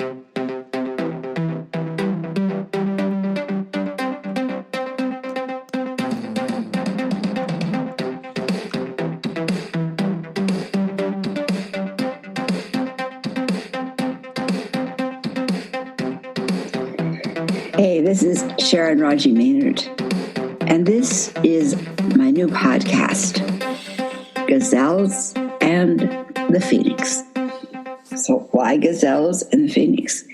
Hey, this is Sharon Raji Maynard, and this is my new podcast, Gazelles and the Phoenix. So why gazelles and the phoenix?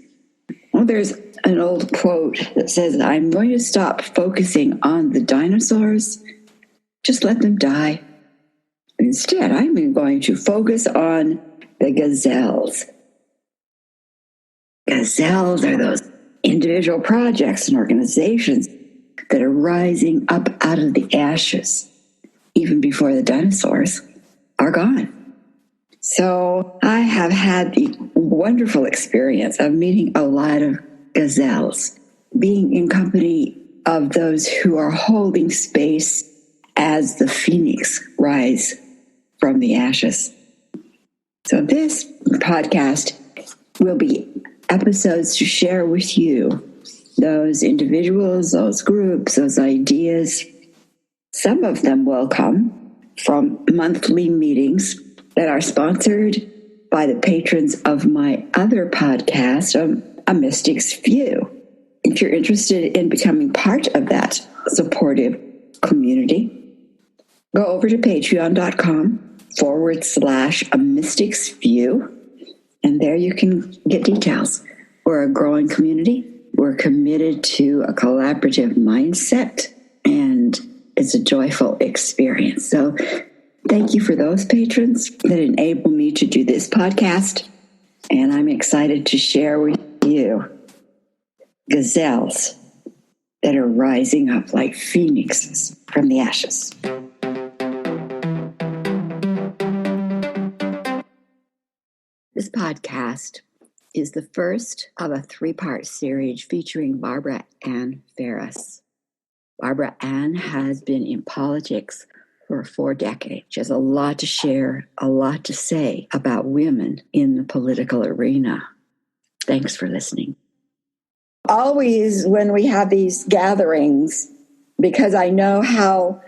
Well, there's an old quote that says, I'm going to stop focusing on the dinosaurs, just let them die. Instead, I'm going to focus on the gazelles. Gazelles are those individual projects and organizations that are rising up out of the ashes, even before the dinosaurs are gone. So I have had the wonderful experience of meeting a lot of gazelles, being in company of those who are holding space as the phoenix rise from the ashes. So this podcast will be episodes to share with you those individuals, those groups, those ideas. Some of them will come from monthly meetings that are sponsored by the patrons of my other podcast, A Mystic's View. If you're interested in becoming part of that supportive community, go over to patreon.com/A Mystic's View. And there you can get details. We're a growing community. We're committed to a collaborative mindset, and it's a joyful experience. So thank you for those patrons that enable me to do this podcast. And I'm excited to share with you gazelles that are rising up like phoenixes from the ashes. This podcast is the first of a 3-part series featuring Barbara Anne Ferris. Barbara Anne has been in politics for 4 decades. She has a lot to share, a lot to say about women in the political arena. Thanks for listening. Always when we have these gatherings, because I know how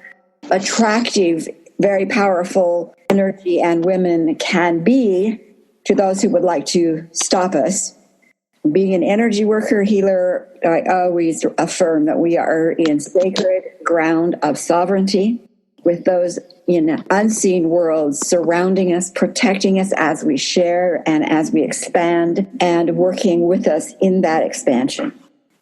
attractive, very powerful energy and women can be to those who would like to stop us. Being an energy worker, healer, I always affirm that we are in sacred ground of sovereignty with those in unseen worlds surrounding us, protecting us as we share and as we expand, and working with us in that expansion.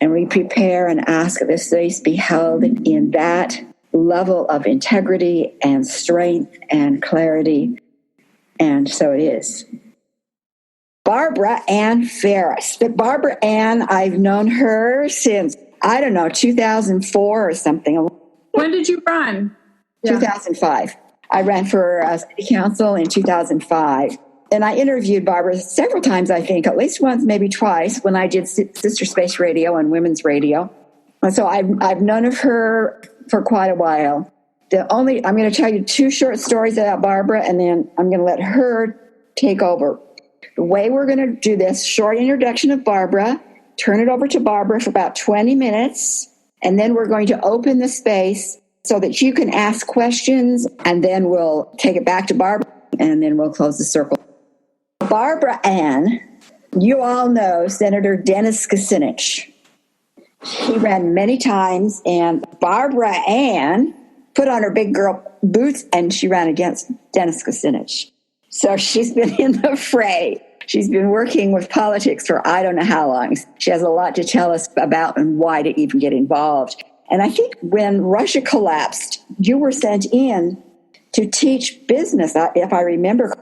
And we prepare and ask that this space be held in that level of integrity and strength and clarity. And so it is. Barbara Anne Ferris. But Barbara Anne, I've known her since, 2004 or something. When did you run? 2005. I ran for city council in 2005. And I interviewed Barbara several times, I think, at least once, maybe twice, when I did Sister Space Radio and Women's Radio. And so I've known of her for quite a while. I'm going to tell you 2 short stories about Barbara, and then I'm going to let her take over. The way we're going to do this, short introduction of Barbara, turn it over to Barbara for about 20 minutes, and then we're going to open the space so that you can ask questions, and then we'll take it back to Barbara, and then we'll close the circle. Barbara Anne, you all know Senator Dennis Kucinich. He ran many times, and Barbara Anne put on her big girl boots, and she ran against Dennis Kucinich. So she's been in the fray. She's been working with politics for I don't know how long. She has a lot to tell us about and why to even get involved. And I think when Russia collapsed, you were sent in to teach business, if I remember.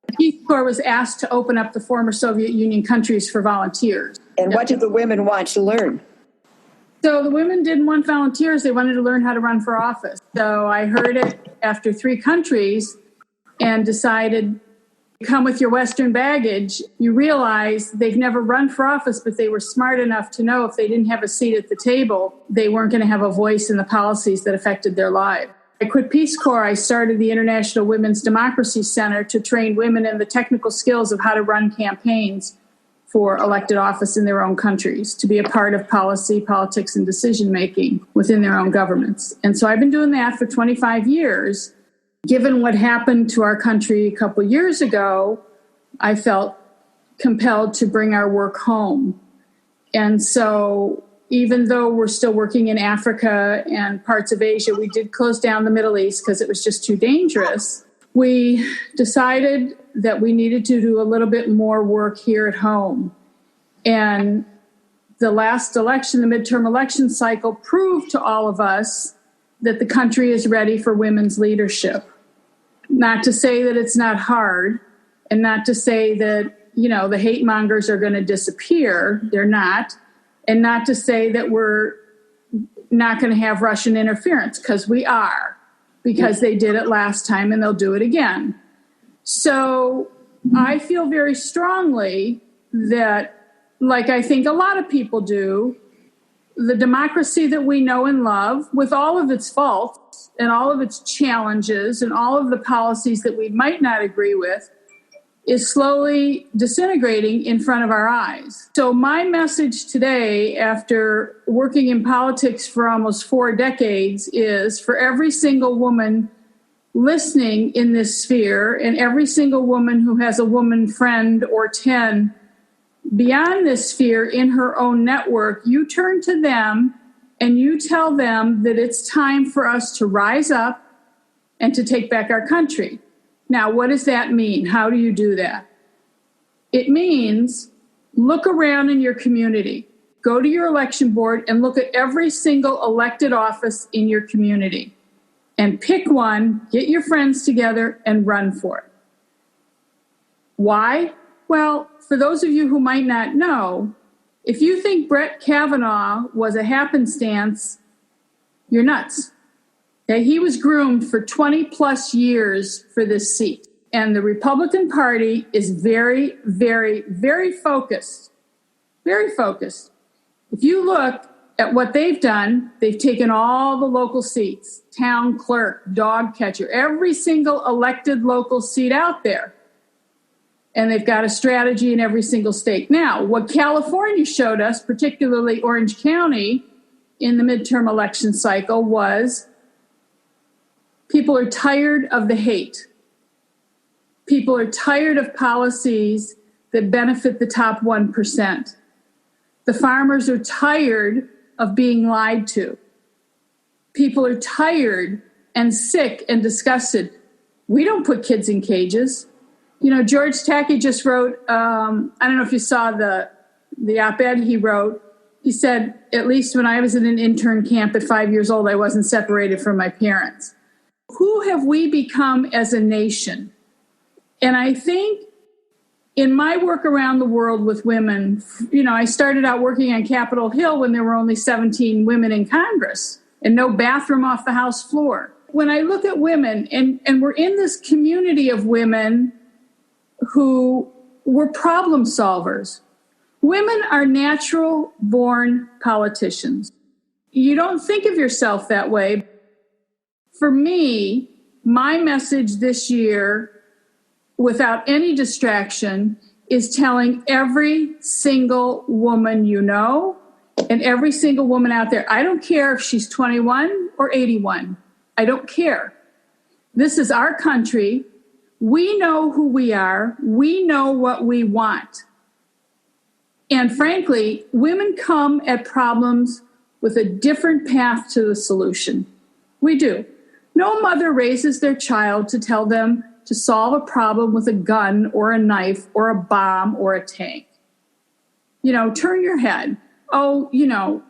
The Peace Corps was asked to open up the former Soviet Union countries for volunteers. And what did the women want to learn? So the women didn't want volunteers. They wanted to learn how to run for office. So I heard it after 3 countries and decided, come with your Western baggage. You realize they've never run for office, but they were smart enough to know if they didn't have a seat at the table, they weren't going to have a voice in the policies that affected their lives. I quit Peace Corps. I started the International Women's Democracy Center to train women in the technical skills of how to run campaigns for elected office in their own countries, to be a part of policy, politics, and decision-making within their own governments. And so I've been doing that for 25 years. Given what happened to our country a couple of years ago, I felt compelled to bring our work home. And so even though we're still working in Africa and parts of Asia, we did close down the Middle East because it was just too dangerous. We decided that we needed to do a little bit more work here at home. And the last election, the midterm election cycle, proved to all of us that the country is ready for women's leadership. Not to say that it's not hard, and not to say that, the hate mongers are going to disappear. They're not. And not to say that we're not going to have Russian interference, because we are, because they did it last time and they'll do it again. So I feel very strongly that, like I think a lot of people do, the democracy that we know and love, with all of its faults and all of its challenges and all of the policies that we might not agree with, is slowly disintegrating in front of our eyes. So my message today, after working in politics for almost 4 decades, is for every single woman listening in this sphere, and every single woman who has a woman friend or 10 beyond this sphere in her own network, you turn to them and you tell them that it's time for us to rise up and to take back our country. Now, what does that mean? How do you do that? It means look around in your community. Go to your election board and look at every single elected office in your community. And pick one, get your friends together, and run for it. Why? Well, for those of you who might not know, if you think Brett Kavanaugh was a happenstance, you're nuts. Okay? He was groomed for 20 plus years for this seat. And the Republican Party is very, very, very focused. Very focused. If you look at what they've done, they've taken all the local seats, town clerk, dog catcher, every single elected local seat out there. And they've got a strategy in every single state. Now, what California showed us, particularly Orange County, in the midterm election cycle was people are tired of the hate. People are tired of policies that benefit the top 1%. The farmers are tired of being lied to. People are tired and sick and disgusted. We don't put kids in cages. George Takei just wrote, I don't know if you saw the op-ed he wrote. He said, at least when I was in an intern camp at 5 years old, I wasn't separated from my parents. Who have we become as a nation? And I think in my work around the world with women, I started out working on Capitol Hill when there were only 17 women in Congress and no bathroom off the House floor. When I look at women, and we're in this community of women who were problem solvers. Women are natural-born politicians. You don't think of yourself that way. For me, my message this year, without any distraction, is telling every single woman you know and every single woman out there, I don't care if she's 21 or 81. I don't care. This is our country. We know who we are. We know what we want. And frankly, women come at problems with a different path to the solution. We do. No mother raises their child to tell them to solve a problem with a gun or a knife or a bomb or a tank. Turn your head. Oh, no.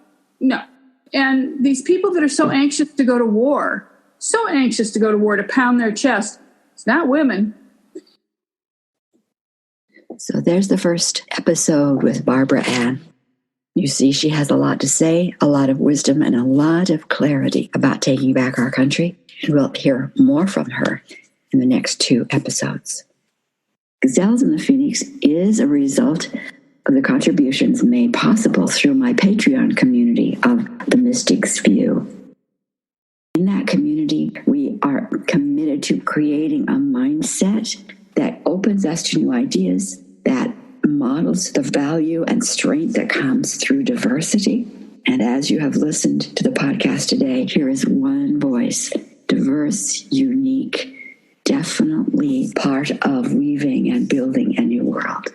And these people that are so anxious to go to war, to pound their chest, it's not women. So there's the first episode with Barbara Ann. You see, she has a lot to say, a lot of wisdom, and a lot of clarity about taking back our country. And we'll hear more from her in the next 2 episodes. Gazelles in the Phoenix is a result of the contributions made possible through my Patreon community of The Mystic's View. In that community, we are committed to creating a mindset that opens us to new ideas, that models the value and strength that comes through diversity. And as you have listened to the podcast today, here is one voice, diverse, unique, definitely part of weaving and building a new world.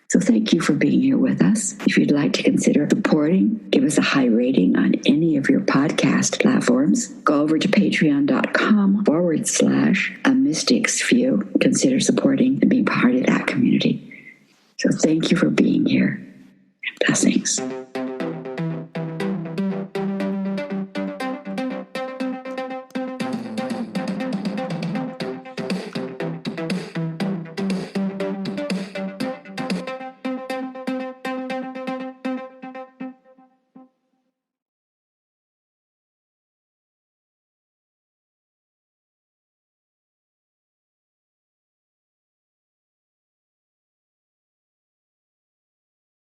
So thank you for being here with us. If you'd like to consider supporting, give us a high rating on any of your podcast platforms. Go over to patreon.com/A Mystic's View. Consider supporting and being part of that community. So thank you for being here. Blessings.